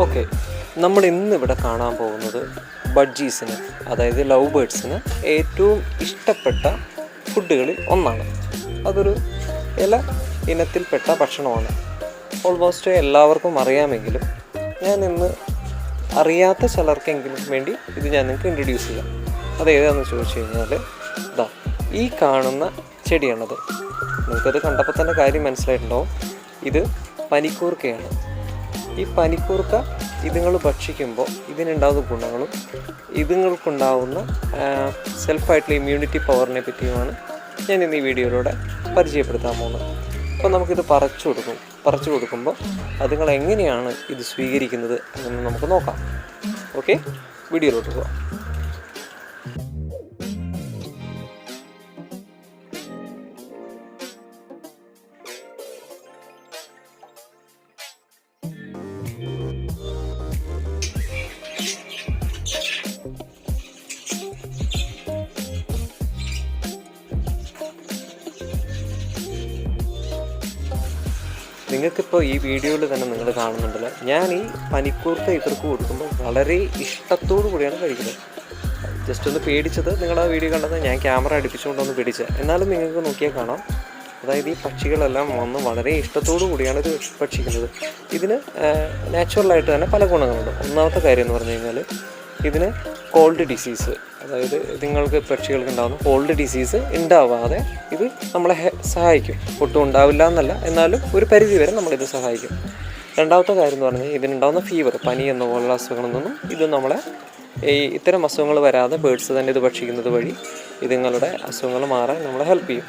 Okay, നമ്മൾ ഇന്നിവിടെ കാണാൻ പോകുന്നത് ബഡ്ജീസിന്, അതായത് ലവ് ബേർഡ്സിന് ഏറ്റവും ഇഷ്ടപ്പെട്ട ഫുഡുകളിൽ ഒന്നാണ്. അതൊരു ഇല ഇനത്തിൽപ്പെട്ട ഭക്ഷണമാണ്. ഓൾമോസ്റ്റ് എല്ലാവർക്കും അറിയാമെങ്കിലും ഞാൻ ഇന്ന് അറിയാത്ത ചിലർക്കെങ്കിലും വേണ്ടി ഇത് ഞാൻ നിങ്ങൾക്ക് ഇൻട്രൊഡ്യൂസ് ചെയ്യാം. അത് ഏതാണെന്ന് ചോദിച്ചു കഴിഞ്ഞാൽ ഇതാ ഈ കാണുന്ന ചെടിയാണത്. നിങ്ങൾക്കത് കണ്ടപ്പോൾ തന്നെ കാര്യം മനസ്സിലായിട്ടുണ്ടാവും. ഇത് പനിക്കൂർക്കയാണ്. ഈ പനിക്കൂർക്ക ഇതുങ്ങൾ ഭക്ഷിക്കുമ്പോൾ ഇതിനുണ്ടാകുന്ന ഗുണങ്ങളും ഇതുങ്ങൾക്കുണ്ടാവുന്ന സെൽഫായിട്ടുള്ള ഇമ്മ്യൂണിറ്റി പവറിനെ പറ്റിയുമാണ് ഞാൻ ഇന്ന് ഈ വീഡിയോയിലൂടെ പരിചയപ്പെടുത്താൻ പോകുന്നത്. അപ്പോൾ നമുക്കിത് പറിച്ചു കൊടുക്കുമ്പോൾ അതുങ്ങൾ എങ്ങനെയാണ് ഇത് സ്വീകരിക്കുന്നത് എന്ന് നമുക്ക് നോക്കാം. ഓക്കെ, വീഡിയോയിലോട്ട് പോകാം. നിങ്ങൾക്കിപ്പോൾ ഈ വീഡിയോയിൽ തന്നെ നിങ്ങൾ കാണുന്നുണ്ടല്ലോ, ഞാൻ ഈ പനിക്കൂർക്ക ഇവർക്ക് കൊടുക്കുമ്പോൾ വളരെ ഇഷ്ടത്തോടു കൂടിയാണ് കഴിക്കുന്നത്. ജസ്റ്റ് ഒന്ന് പേടിച്ചത് നിങ്ങൾ ആ വീഡിയോ കണ്ടത് ഞാൻ ക്യാമറ അടുപ്പിച്ചുകൊണ്ടൊന്ന് പേടിച്ചത്. എന്നാലും നിങ്ങൾക്ക് നോക്കിയാൽ കാണാം, അതായത് ഈ പക്ഷികളെല്ലാം വന്ന് വളരെ ഇഷ്ടത്തോടു കൂടിയാണ് ഇത് ഭക്ഷിക്കുന്നത്. ഇതിന് നാച്ചുറലായിട്ട് തന്നെ പല ഗുണങ്ങളുണ്ട്. ഒന്നാമത്തെ കാര്യം എന്ന് പറഞ്ഞു കഴിഞ്ഞാൽ ഇതിന് കോൾഡ് ഡിസീസ്, അതായത് നിങ്ങൾക്ക് പക്ഷികൾക്ക് ഉണ്ടാകുന്ന കോൾഡ് ഡിസീസ് ഉണ്ടാവാതെ ഇത് നമ്മളെ സഹായിക്കും. ഒട്ടും ഉണ്ടാവില്ല എന്നല്ല, എന്നാലും ഒരു പരിധി വരെ നമ്മളിത് സഹായിക്കും. രണ്ടാമത്തെ കാര്യം എന്ന് പറഞ്ഞാൽ ഇതിനുണ്ടാകുന്ന ഫീവർ, പനി എന്ന പോലുള്ള അസുഖങ്ങളിൽ നിന്നും ഇത് നമ്മളെ ഇത്തരം അസുഖങ്ങൾ വരാതെ ബേഡ്സ് തന്നെ ഇത് ഭക്ഷിക്കുന്നത് വഴി ഇതുങ്ങളുടെ അസുഖങ്ങൾ മാറാൻ നമ്മളെ ഹെൽപ്പ് ചെയ്യും.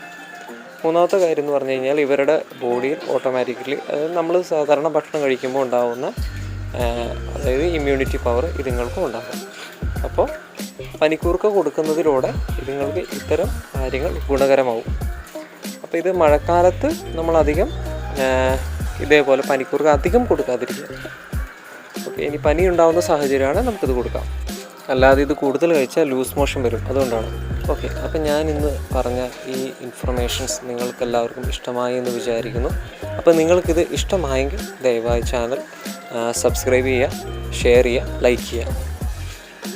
മൂന്നാമത്തെ കാര്യം എന്ന് പറഞ്ഞു കഴിഞ്ഞാൽ ഇവരുടെ ബോഡിയിൽ ഓട്ടോമാറ്റിക്കലി, അതായത് നമ്മൾ സാധാരണ ഭക്ഷണം കഴിക്കുമ്പോൾ ഉണ്ടാകുന്ന അതായത് ഇമ്മ്യൂണിറ്റി പവർ ഇതുങ്ങൾക്കും ഉണ്ടാകും. അപ്പോൾ പനിക്കൂർക്ക കൊടുക്കുന്നതിലൂടെ ഇതുങ്ങൾക്ക് ഇത്തരം കാര്യങ്ങൾ ഗുണകരമാവും. അപ്പോൾ ഇത് മഴക്കാലത്ത് നമ്മളധികം ഇതേപോലെ പനിക്കൂർക്ക അധികം കൊടുക്കാതിരിക്കുക. ഓക്കെ, ഇനി പനി ഉണ്ടാകുന്ന സാഹചര്യമാണ് നമുക്കിത് കൊടുക്കാം. അല്ലാതെ ഇത് കൂടുതൽ കഴിച്ചാൽ ലൂസ് മോഷൻ വരും, അതുകൊണ്ടാണ്. ഓക്കെ, അപ്പം ഞാൻ ഇന്ന് പറഞ്ഞ ഈ ഇൻഫർമേഷൻസ് നിങ്ങൾക്കെല്ലാവർക്കും ഇഷ്ടമായി എന്ന് വിചാരിക്കുന്നു. അപ്പോൾ നിങ്ങൾക്കിത് ഇഷ്ടമായെങ്കിൽ ദയവായി ചാനൽ സബ്സ്ക്രൈബ് ചെയ്യുക, ഷെയർ ചെയ്യുക, ലൈക്ക് ചെയ്യുക.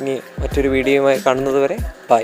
ഇനി മറ്റൊരു വീഡിയോയുമായി കാണുന്നത് വരെ ബൈ.